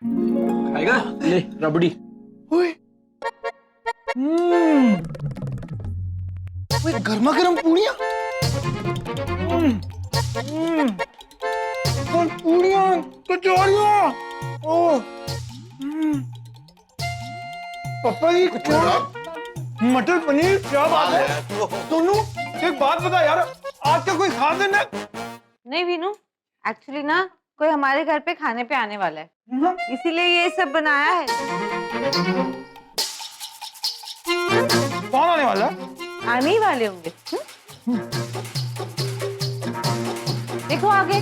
खाएगा? ले रबड़ी। ओए गर्मा गर्म पूड़ियाँ। और पूड़ियाँ कचौड़ियाँ। ओह पापा जी मटर पनीर क्या बात है। सोनू एक बात बता यार, आज का कोई खास दिन है? नहीं वीनू, एक्चुअली ना कोई हमारे घर पे खाने पे आने वाला है, इसीलिए ये सब बनाया है। कौन आने वाला? आने ही वाले होंगे। देखो आगे।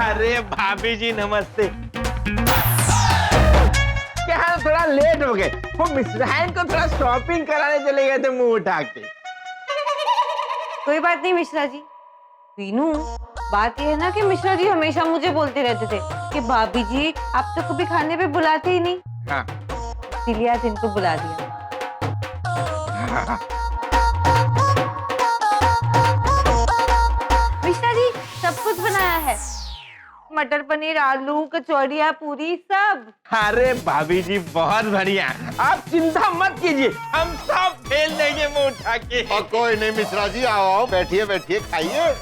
अरे भाभी जी नमस्ते। क्या थोड़ा लेट हो गए, वो मिश्राइन को थोड़ा शॉपिंग कराने चले गए थे मुंह उठा के। कोई बात नहीं मिश्रा जी। वीनू, बात ये है ना कि मिश्रा जी हमेशा मुझे बोलते रहते थे कि भाभी जी आप तो कभी खाने पे बुलाते ही नहीं। हाँ। इसीलिए आज इनको बुला दिया। मिश्रा जी सब कुछ बनाया है, मटर पनीर, आलू, कचौड़ियाँ, पूरी सब। अरे भाभी जी बहुत बढ़िया, आप चिंता मत कीजिए, हम सब फेल देंगे मुंह उठा के। और कोई नहीं मिश्रा जी, आओ आओ बैठिए बैठिए खाइए।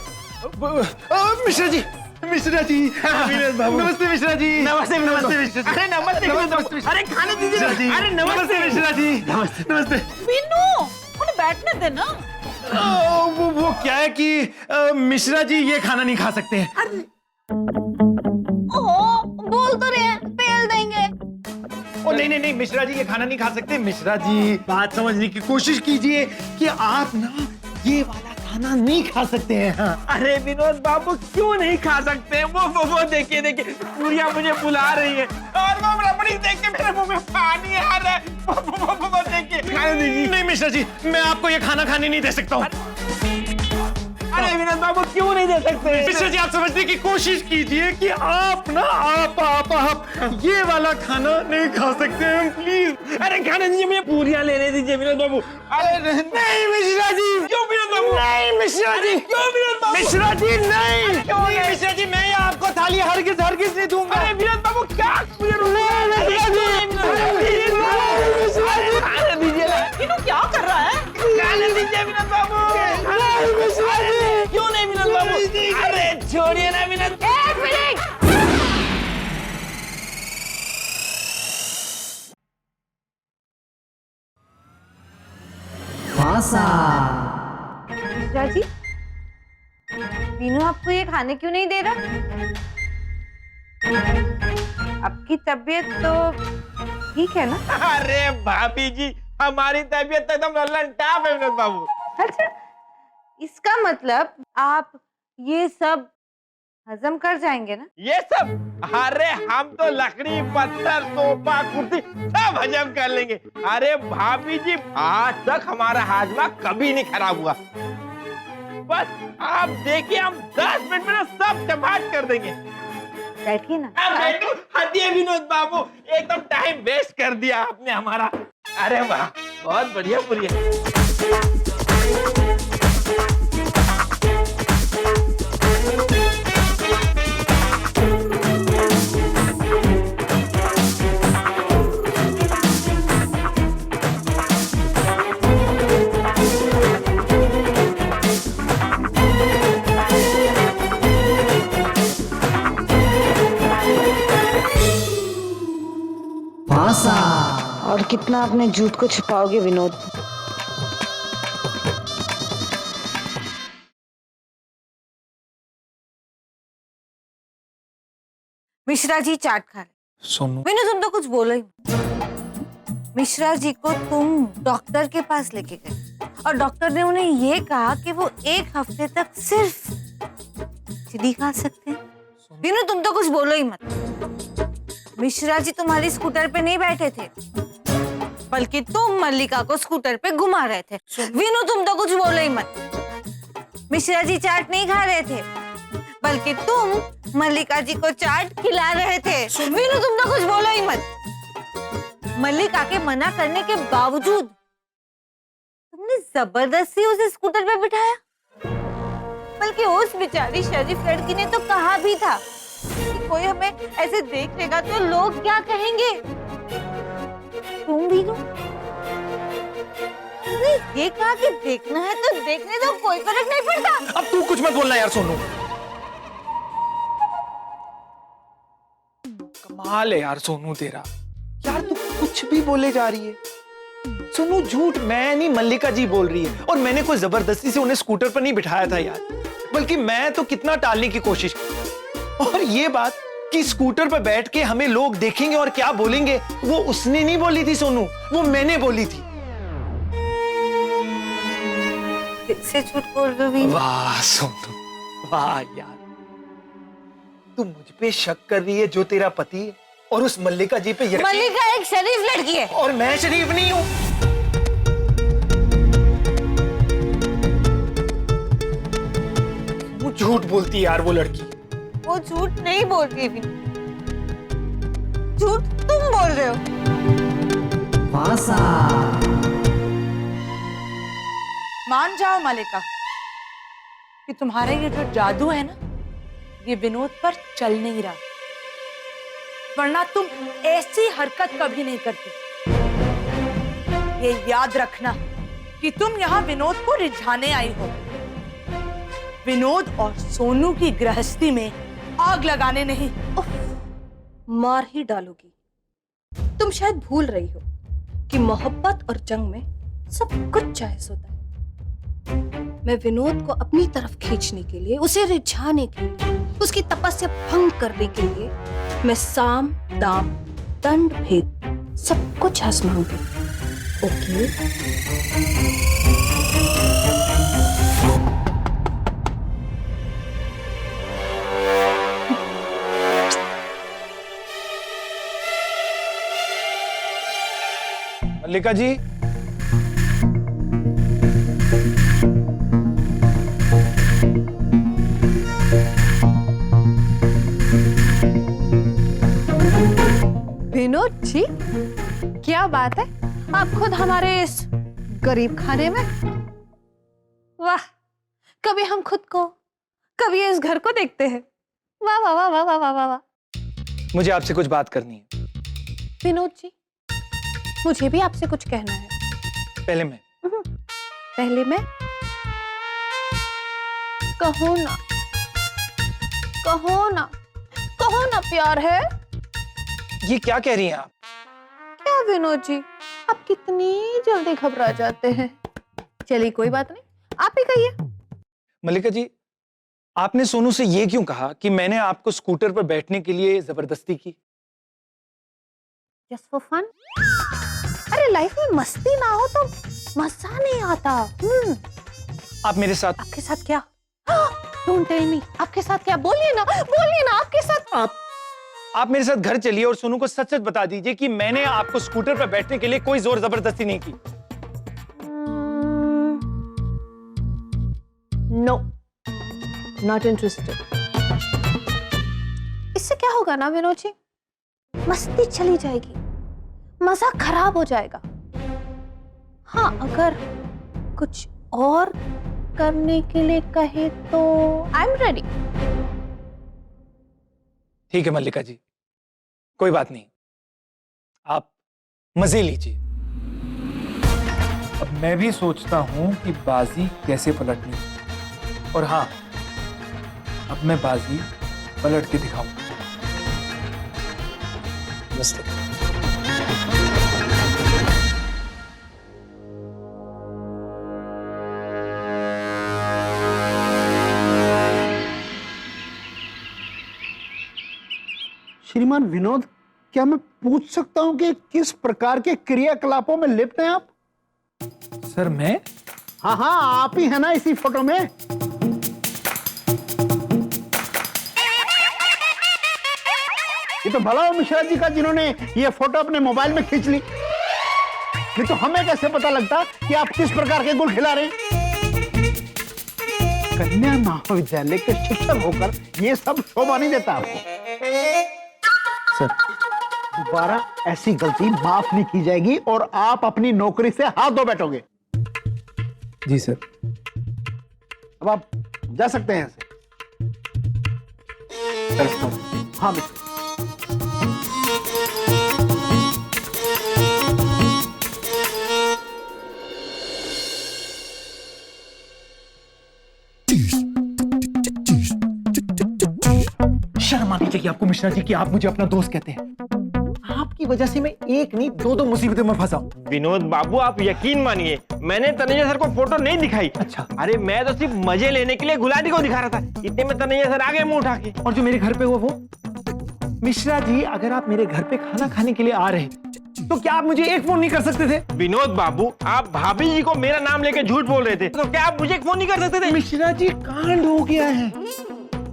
मिश्रा जी, मिश्रा जी। नमस्ते मिश्रा जी। नमस्ते नमस्ते मिश्रा जी। अरे नमस्ते नमस्ते। अरे खाने दीजिए। अरे नमस्ते मिश्रा जी। नमस्ते नमस्ते। वीनू, उन्हें बैठने देना। वो क्या है कि मिश्रा जी ये खाना नहीं खा सकते हैं। ओहो, बोल तो रहे हैं पेल देंगे। ओ नहीं नहीं नहीं, मिश्रा जी ये खाना नहीं खा सकते। मिश्रा जी बात समझने की कोशिश कीजिए कि आप ना ये वाला खाना नहीं खा सकते हैं। हाँ। अरे विनोद बाबू क्यों नहीं खा सकते हैं? वो देखिए देखिए, पूरियां मुझे बुला रही है और वो रबड़ी देख के मेरे मुंह में पानी आ रहा है। वो देखिए, खाने दीजिए। नहीं मिश्रा जी, मैं आपको ये खाना खाने नहीं दे सकता हूँ। अरे विनोद बाबू क्यों नहीं दे सकते? मिश्रा जी आप समझने की कोशिश कीजिए कि आप ना आप ये वाला खाना नहीं खा सकते हैं प्लीज। अरे खाने दीजिए, मुझे पूरियां लेने दीजिए विनोद बाबू। अरे नहीं मिश्रा जी। क्यों विनोद बाबू? नहीं मिश्रा जी। क्यों विनोद बाबू? मिश्रा जी नहीं। क्यों नहीं? मिश्रा जी मैं आपको थाली हरगिज नहीं दूंगा। अरे विनोद बाबू क्या? खाने दीजिए ना। वीनू क्या कर रहा है? खाने दीजिए विनोद बाबू। क्यों नहीं विनोद बाबू? अरे छोड़िए ना विनोद। एक मिनट। मिश्रा जी, वीनू आपको ये खाने क्यों नहीं दे रहा? आपकी तबीयत तो ठीक है ना? अरे भाभी जी हमारी तबीयत तो एकदम लल्लन टाप है विनोद बाबू। अच्छा, इसका मतलब आप ये सब हजम कर जाएंगे ना? ये सब? अरे हम तो लकड़ी, पत्थर, सोफा, कुर्सी सब हजम कर लेंगे। अरे भाभी जी आज तक हमारा हाजमा कभी नहीं खराब हुआ। बस आप देखिए, हम 10 मिनट में ना सब चपाट कर देंगे। बैठिए ना। बैठो, हटिए विनोद बाबू, एकदम टाइम वेस्ट कर दिया आपने हमारा। अरे वाह, बहुत बढ़िया बढ़िया। और कितना अपने झूठ को छुपाओगे विनोद? मिश्रा जी चाट खा रहे। सोनू विनोद तुम तो कुछ बोलो ही मत। मिश्रा जी को तुम डॉक्टर के पास लेके गए और डॉक्टर ने उन्हें ये कहा कि वो 1 हफ्ते तक सिर्फ चिड़ी खा सकते हैं। विनोद तुम तो कुछ बोलो ही मत। मिश्रा जी तुम्हारी स्कूटर पे नहीं बैठे थे, बल्कि तुम मल्लिका को स्कूटर पे घुमा रहे थे। वीनू तुम तो कुछ बोलो ही मत। मिश्रा जी चाट नहीं खा रहे थे, बल्कि तुम मल्लिका जी को चाट खिला रहे थे। वीनू तुम तो कुछ बोलो ही मत। मल्लिका के मना करने के बावजूद तुमने जबरदस्ती उसे स्कूटर पे बिठाया। बल्कि उस बेचारी शरीफ लड़की ने तो कहा भी था कि कोई हमें ऐसे देख लेगा तो लोग क्या कहेंगे। तुम भी तुमने ये कहा कि देखना है तो देखने दो, कोई फर्क नहीं पड़ता। अब तू कुछ मत बोलना यार सोनू। कमाल है यार सोनू तेरा। यार तू कुछ भी बोले जा रही है। सोनू झूठ मैं नहीं, मल्लिका जी बोल रही है। और मैंने कोई जबरदस्ती से उन्हें स्कूटर पर नहीं बिठाया था यार, बल्कि मैं तो कितना टालने की कोशिश की। और ये बात कि स्कूटर पर बैठ के हमें लोग देखेंगे और क्या बोलेंगे, वो उसने नहीं बोली थी सोनू, वो मैंने बोली थी। से झूठ बोल रही हो। वाह सोनू, वाह यार। तू मुझ पे शक कर रही है जो तेरा पति है, और उस मल्लिका जी पे यकीन। मल्लिका एक शरीफ लड़की है और मैं शरीफ नहीं हूं। वो झूठ बोलती है यार वो लड़की। वो झूठ नहीं बोल रही भी, झूठ तुम बोल रहे हो। मान जाओ मल्लिका कि तुम्हारा ये जो जादू है ना, ये विनोद पर चल नहीं रहा, वरना तुम ऐसी हरकत कभी नहीं करती। ये याद रखना कि तुम यहाँ विनोद को रिझाने आई हो, विनोद और सोनू की गृहस्थी में आग लगाने नहीं। मार ही डालोगी। तुम शायद भूल रही हो कि मोहब्बत और जंग में सब कुछ जायज होता है। मैं विनोद को अपनी तरफ खींचने के लिए, उसे रिझाने के लिए, उसकी तपस्या भंग करने के लिए मैं साम दाम दंड भेद सब कुछ आजमाऊंगी। ओके? मल्लिका जी, विनोद जी, क्या बात है, आप खुद हमारे इस गरीब खाने में। वाह, कभी हम खुद को, कभी इस घर को देखते हैं। वाह वाह वाह वाह वाह वाह वाह वाह। मुझे आपसे कुछ बात करनी है। विनोद जी, मुझे भी आपसे कुछ कहना है। पहले मैं। पहले मैं? कहो ना, कहो ना, कहो ना प्यार है। ये क्या कह रही हैं आप? क्या विनोद जी, आप कितनी जल्दी घबरा जाते हैं। चलिए कोई बात नहीं, आप ही कहिए। मल्लिका जी, आपने सोनू से ये क्यों कहा कि मैंने आपको स्कूटर पर बैठने के लिए जबरदस्ती की? Just for fun. अरे लाइफ में मस्ती ना हो तो मजा नहीं आता। आप मेरे साथ। आपके साथ क्या? डोंट टेल मी, आपके साथ क्या? बोलिए ना, बोलिए ना, आपके साथ। आप मेरे साथ घर चलिए और सोनू को सच सच बता दीजिए कि मैंने आपको स्कूटर पर बैठने के लिए कोई जोर जबरदस्ती नहीं की। No, not interested. इससे क्या होगा ना विनोद जी, मस्ती चली जाएगी, मजा खराब हो जाएगा। हाँ, अगर कुछ और करने के लिए कहे तो आई एम रेडी। ठीक है मल्लिका जी, कोई बात नहीं, आप मजे लीजिए। अब मैं भी सोचता हूं कि बाजी कैसे पलटनी है। और हाँ, अब मैं बाजी पलट के दिखाऊंगा। नमस्ते। श्रीमान विनोद, क्या मैं पूछ सकता हूं कि किस प्रकार के क्रियाकलापों में लिप्त हैं आप? सर मैं? हाँ हाँ, आप ही है ना इसी फोटो में। ये तो भला हो मिश्रा जी का जिन्होंने ये फोटो अपने मोबाइल में खींच ली। नहीं तो हमें कैसे पता लगता कि आप किस प्रकार के गुल खिला रहे हैं? कन्या महाविद्यालय के शिक्षक होकर ये सब शोभा नहीं देता आपको। सर, दोबारा ऐसी गलती माफ नहीं की जाएगी और आप अपनी नौकरी से हाथ धो बैठोगे। जी सर। अब आप जा सकते हैं ऐसे। हाँ मिस्टर। शर्म आनी चाहिए आपको मिश्रा जी कि आप मुझे अपना दोस्त कहते हैं। आपकी वजह से मैं एक नहीं दो मुसीबतों में फंसा हूं। विनोद बाबू आप यकीन मानिए, मैंने तनैया सर को फोटो नहीं दिखाई। अच्छा। अरे मैं तो सिर्फ मजे लेने के लिए गुलाटी को दिखा रहा था, इतने में तनैया सर आगे मुंह उठा के। और जो मेरे घर पे हुआ वो? मिश्रा जी, अगर आप मेरे घर पे खाना खाने के लिए आ रहे तो क्या आप मुझे एक फोन नहीं कर सकते थे? विनोद बाबू, आप भाभी जी को मेरा नाम लेके झूठ बोल रहे थे, तो क्या आप मुझे एक फोन नहीं कर सकते थे? मिश्रा जी, कांड हो गया है।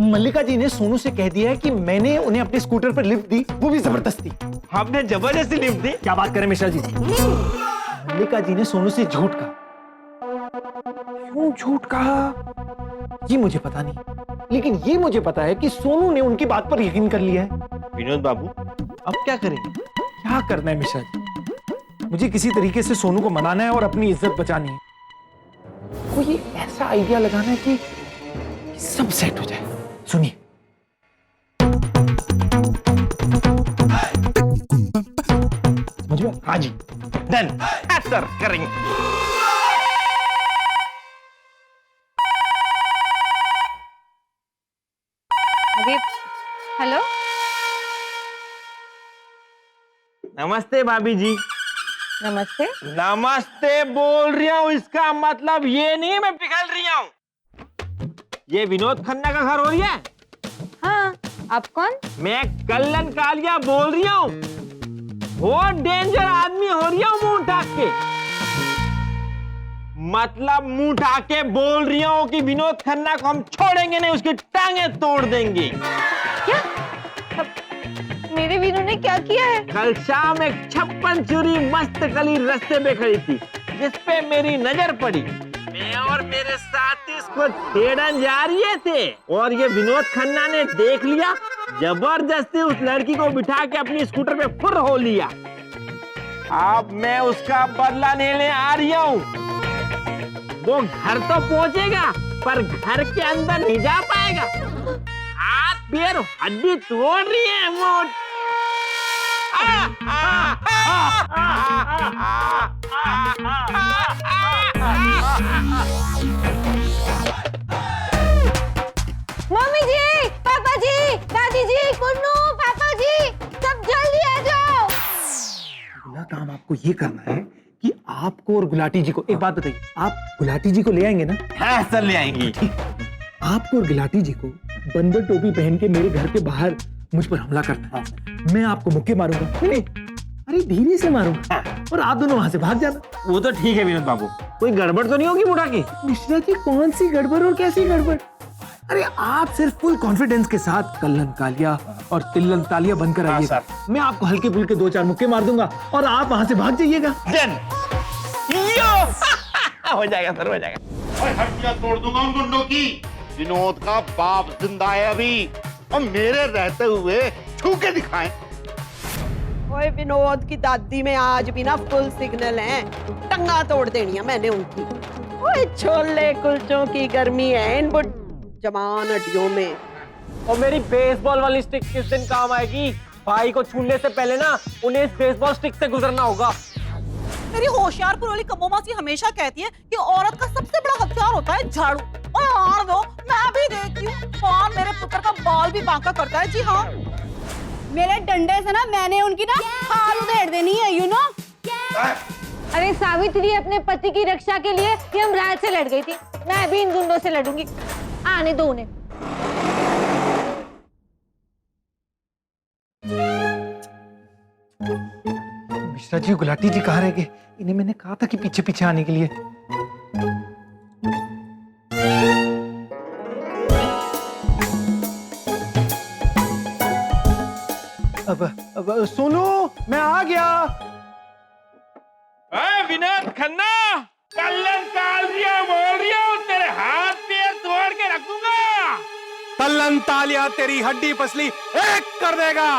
मल्लिका जी ने सोनू से कह दिया है कि मैंने उन्हें अपने स्कूटर पर लिफ्ट दी, वो भी जबरदस्ती। आपने जबरदस्ती लिफ्ट दी? क्या बात करें मिश्रा जी? मल्लिका जी ने सोनू से झूठ कहा। क्यों झूठ कहा ये मुझे पता नहीं, लेकिन ये मुझे पता है कि सोनू ने उनकी बात पर यकीन कर लिया है। विनोद बाबू, अब क्या करेंगे? क्या करना है मिश्रा जी? मुझे किसी तरीके से सोनू को मनाना है और अपनी इज्जत बचानी है। कोई ऐसा आइडिया लगाना है कि सब सेट हो जाए। सुनिए, समझ में? हाँ जी, डन। सर करेंगे। अभी हेलो, नमस्ते भाभी जी। नमस्ते। नमस्ते बोल रहा हूँ, इसका मतलब ये नहीं मैं पिघल रही हूँ। ये विनोद खन्ना का घर हो रही है? हाँ, आप कौन? मैं कल्लन कालिया बोल रही हूँ। बहुत डेंजर आदमी हो रही हूँ, मुंह ढाक के। मतलब मुंह ढाक के बोल रही हूँ कि विनोद खन्ना को हम छोड़ेंगे नहीं, उसकी टांगे तोड़ देंगे। क्या? मेरे वीनू ने क्या किया है? कल शाम एक 56 चूरी मस्त कली रास्ते पे खड़ी थी, जिसपे मेरी नजर पड़ी। मैं और मेरे साथी इसको छेड़न जा रहे थे और ये विनोद खन्ना ने देख लिया, जबरदस्ती उस लड़की को बिठा के अपनी स्कूटर पे फुर हो लिया। अब मैं उसका बदला लेने आ रही हूँ। वो घर तो पहुंचेगा पर घर के अंदर नहीं जा पाएगा। हाथ पैर हड्डी तोड़ रही है मोट। मम्मी जी, पापा जी, दादी जी, कुन्नू, पापा जी, सब जल्दी आ जाओ। पहला काम आपको ये करना है कि आपको और गुलाटी जी को एक बात बताइए, आप गुलाटी जी को ले आएंगे ना? हाँ सर, ले आएंगी। आपको और गुलाटी जी को बंदर टोपी पहन के मेरे घर के बाहर मुझ पर हमला करना है। मैं आपको मुक्के मारूंगा। नहीं, अरे धीरे से मारूंगा और आप दोनों वहां से भाग जाना। वो तो ठीक है विनोद बाबू, कोई गड़बड़ तो नहीं होगी मुड़ा की? मिश्रा जी, कौन सी गड़बड़ और कैसी गड़बड़? अरे आप सिर्फ फुल कॉन्फिडेंस के साथ कल्लन कालिया और तिल्लन तालिया बनकर आइएगा। मैं आपको हल्के फुल्के 2-4 मुक्के मार दूंगा और आप वहां से भाग जाइएगा। डन। हो जाएगा सर, हो जाएगा। और हड्डियां तोड़ दूंगा उन गुंडों की। विनोद का बाप जिंदा है अभी, और मेरे रहते हुए छू के दिखाएं। ओए, विनोद की दादी में आज भी ना फुल सिग्नल है, टंगा तोड़ देनी है मैंने उनकी। ओए, छोले कुलचों की गर्मी है इन जवान हड्डियों में। और मेरी बेसबॉल वाली स्टिक किस दिन काम आएगी? भाई को छूने से पहले ना उन्हें इस बेसबॉल स्टिक से गुजरना होगा। मेरी होशियारपुर वाली कब्बो मासी हमेशा कहती है कि औरत का सबसे बड़ा हथियार होता है झाड़ू। और यार दो, मैं भी देखती हूँ कौन मेरे पुत्र का बाल भी बांका करता है। जी हाँ, मेरे डंडे से ना मैंने उनकी ना खाल उधेड़ देनी है, यू नो। अरे सावित्री अपने पति की रक्षा के लिए यमराज से लड़ गई थी, मैं भी इन गुंडों से लड़ूंगी। आने दो उन्हें। मिश्रा जी, गुलाटी जी कहाँ रह गए? इन्हें मैंने कहा था कि पीछे पीछे आने के लिए। अब सोनू, मैं आ गया। विनोद खन्ना, कल्लन कालिया बोल रही हूँ, तेरे हाथ पैर तोड़ के तालियां तेरी हड्डी पसली एक कर देगा।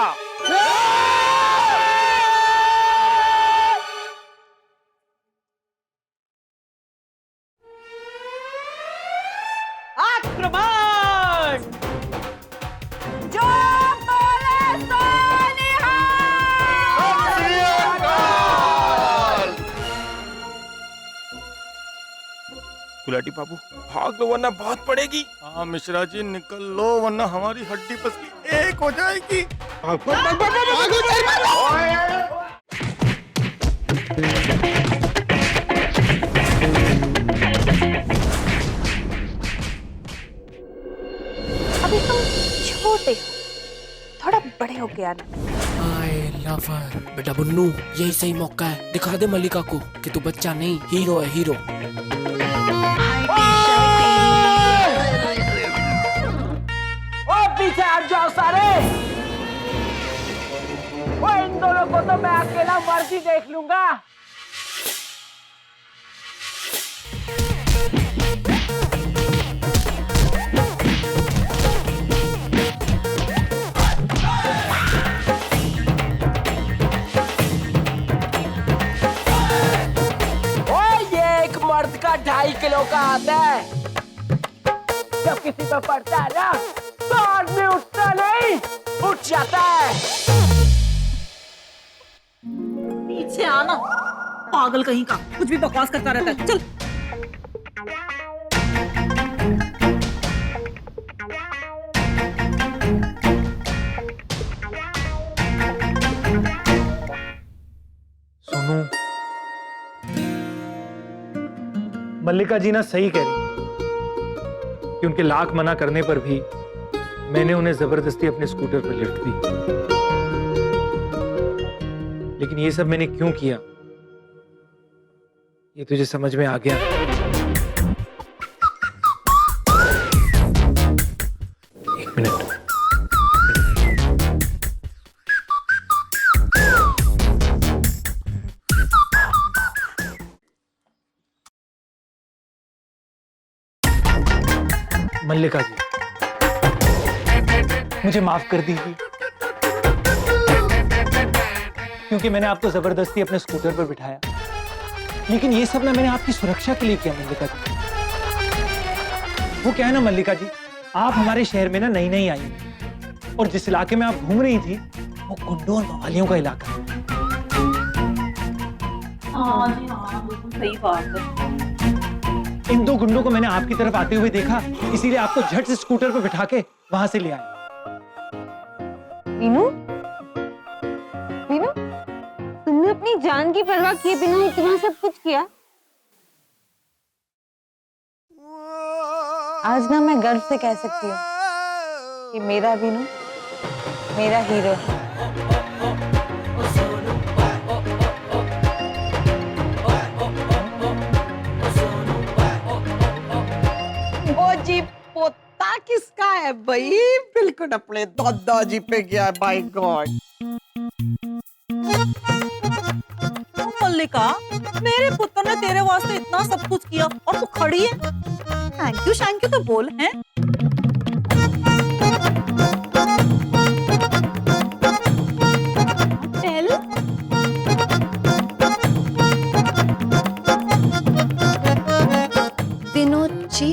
आक्रमण! जो बोले सो निहाल। गुलाटी बाबू भाग लो वरना बहुत पड़ेगी। हाँ मिश्रा जी निकल लो वरना हमारी हड्डी पसली एक हो जाएगी। अभी तुम छोटे हो, थोड़ा बड़े हो के आना। आए लवर बेटा बुन्नू, यही सही मौका है, दिखा दे मल्लिका को कि तू बच्चा नहीं हीरो है, हीरो। ओ पीछे हट जाओ सारे। वो इन दोनों को तो मैं अकेला मर्जी देख लूंगा। मर्द का 2.5 किलो का आता है, जब किसी पर पड़ता है ना तो आदमी उठता नहीं, उठ जाता है। पीछे आना पागल कहीं का, कुछ भी बकवास करता रहता है। चल सुनो, मल्लिका जी ना सही कह रही कि उनके लाख मना करने पर भी मैंने उन्हें जबरदस्ती अपने स्कूटर पर लिफ्ट दी। लेकिन ये सब मैंने क्यों किया ये तुझे समझ में आ गया। एक मिनट। मल्लिका जी मुझे माफ कर दीजिए, क्योंकि मैंने आपको जबरदस्ती अपने स्कूटर पर बिठाया। लेकिन ये सब ना मैंने आपकी सुरक्षा के लिए किया मल्लिका जी। वो क्या है ना मल्लिका जी, आप हमारे शहर में ना नई नई आई हैं और जिस इलाके में आप घूम रही थी वो गुंडों और मवालियों का इलाका है। हाँ जी हाँ, बिल्कुल सही बात है। इन 2 गुंडों को मैंने आपकी तरफ आते हुए देखा, इसीलिए आपको झट से स्कूटर पर बिठा के वहां से ले आए। वीनू, वीनू, तुमने अपनी जान की परवाह किए बिना इतना सब कुछ किया। आज ना मैं गर्व से कह सकती हूँ कि मेरा वीनू मेरा हीरो है। जी पोता किसका है भाई? बिल्कुल अपने दादाजी पे गया है। Bye God. मल्लिका, मेरे पुत्र ने तेरे वास्ते इतना सब कुछ किया और तू खड़ी है? थैंक यू तो बोल हैं। Vinod ji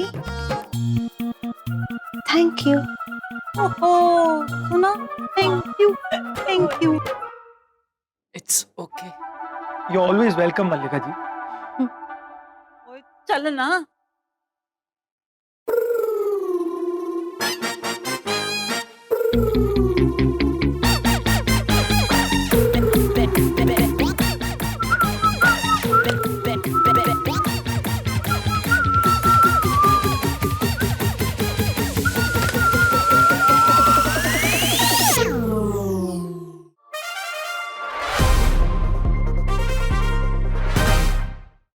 thank you. ओहो सुना, thank you. It's okay. You always welcome Mallika ji. चल ना।